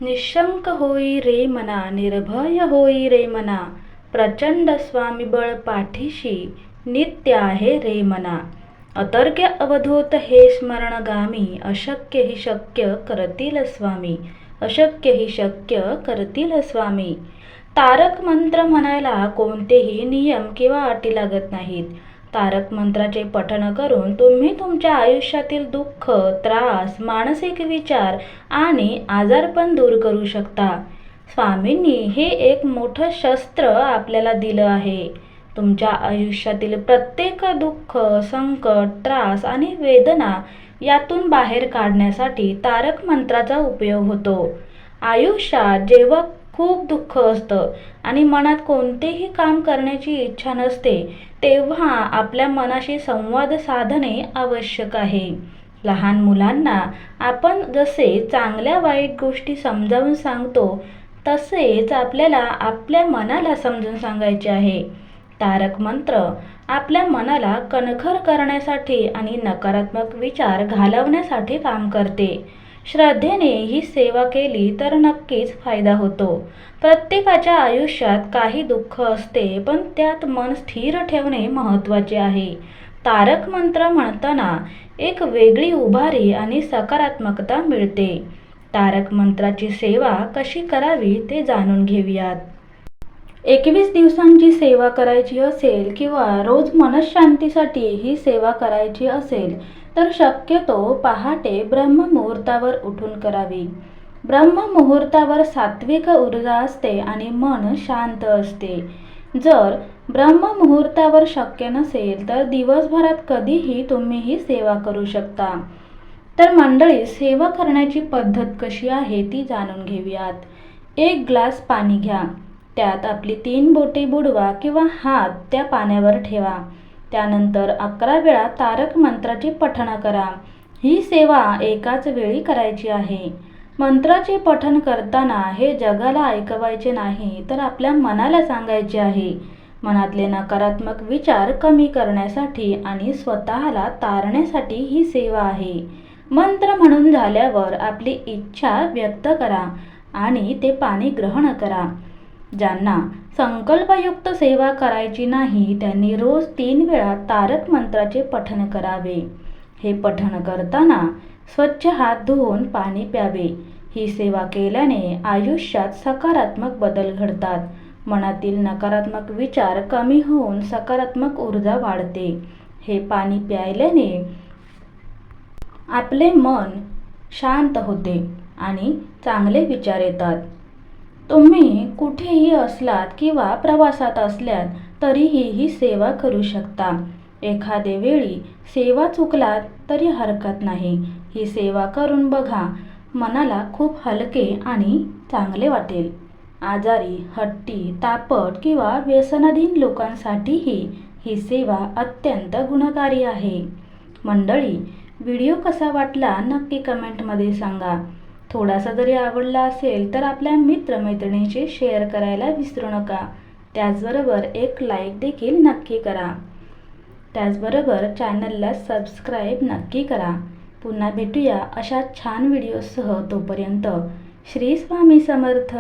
निशंक होई रे मना, निर्भय होई रे मना, प्रचंड स्वामीबळ पाठीशी नित्य आहे रे मना. अतर्क्य अवधूत हे स्मरणगामी, अशक्य ही शक्य करतील स्वामी, अशक्य ही शक्य करतील स्वामी. तारक मंत्र म्हणायला कोणतेही नियम किंवा अटी लागत नाहीत. तारक मंत्राचे पठण करून तुम्ही तुमच्या आयुष्यातील दुःख, त्रास, मानसिक विचार आणि आजारपण दूर करू शकता. स्वामींनी हे एक मोठं शस्त्र आपल्याला दिलं आहे. तुमच्या आयुष्यातील प्रत्येक दुःख, संकट, त्रास आणि वेदना यातून बाहेर काढण्यासाठी तारक मंत्राचा उपयोग होतो. आयुष्यात जेव्हा खूप दुःख असतं आणि मनात कोणतेही काम करण्याची इच्छा नसते, तेव्हा आपल्या मनाशी संवाद साधणे आवश्यक आहे. लहान मुलांना आपण जसे चांगल्या वाईट गोष्टी समजावून सांगतो, तसेच आपल्याला आपल्या मनाला समजून सांगायचे आहे. तारक मंत्र आपल्या मनाला कणखर करण्यासाठी आणि नकारात्मक विचार घालवण्यासाठी काम करते. श्रद्धेने ही सेवा केली तर नक्कीच फायदा होतो. प्रत्येकाच्या आयुष्यात काही दुःख असते, पण त्यात मन स्थिर ठेवणे महत्त्वाचे आहे. तारक मंत्र म्हणताना एक वेगळी उभारी आणि सकारात्मकता मिळते. तारक मंत्राची सेवा कशी करावी ते जाणून घेऊयात. 21 दिवसांची सेवा करायची असेल किंवा रोज मनःशांतीसाठी ही सेवा करायची असेल तर शक्यतो पहाटे ब्रह्ममुहूर्तावर उठून करावी. ब्रह्ममुहूर्तावर सात्विक ऊर्जा असते आणि मन शांत असते. जर ब्रह्ममुहूर्तावर शक्य नसेल तर दिवसभरात कधीही तुम्ही ही सेवा करू शकता. तर मंडळी, सेवा करण्याची पद्धत कशी आहे ती जाणून घेऊयात. 1 ग्लास पाणी घ्या. त्यात आपली 3 बोटे बुडवा किंवा हात त्या पाण्यावर ठेवा. त्यानंतर 11 वेळा तारक मंत्राचे पठण करा. ही सेवा एकाच वेळी करायची आहे. मंत्राचे पठण करताना हे जगाला ऐकवायचे नाही, तर आपल्या मनाला सांगायचे आहे. मनातले नकारात्मक विचार कमी करण्यासाठी आणि स्वतःला तारण्यासाठी ही सेवा आहे. मंत्र म्हणून झाल्यावर आपली इच्छा व्यक्त करा आणि ते पाणी ग्रहण करा. ज्यांना संकल्पयुक्त सेवा करायची नाही त्यांनी रोज 3 वेळा तारक मंत्राचे पठण करावे. हे पठण करताना स्वच्छ हात धुवून पाणी प्यावे. ही सेवा केल्याने आयुष्यात सकारात्मक बदल घडतात. मनातील नकारात्मक विचार कमी होऊन सकारात्मक ऊर्जा वाढते. हे पाणी प्यायल्याने आपले मन शांत होते आणि चांगले विचार येतात. तुम्ही कुठेही असलात किंवा प्रवासात असल्यात तरीही ही सेवा करू शकता. एखादे वेळी सेवा चुकलात तरी हरकत नाही. ही सेवा करून बघा, मनाला खूप हलके आणि चांगले वाटेल. आजारी, हट्टी, तापट किंवा व्यसनाधीन लोकांसाठीही ही सेवा अत्यंत गुणकारी आहे. मंडळी, व्हिडिओ कसा वाटला नक्की कमेंटमध्ये सांगा. थोडासा जरी आवडला असेल तर आपल्या मित्रमैत्रिणींशी शेअर करायला विसरू नका. त्याचबरोबर एक लाईक देखील नक्की करा. त्याचबरोबर चॅनलला सबस्क्राईब नक्की करा. पुन्हा भेटूया अशा छान व्हिडिओसह. तोपर्यंत श्री स्वामी समर्थ.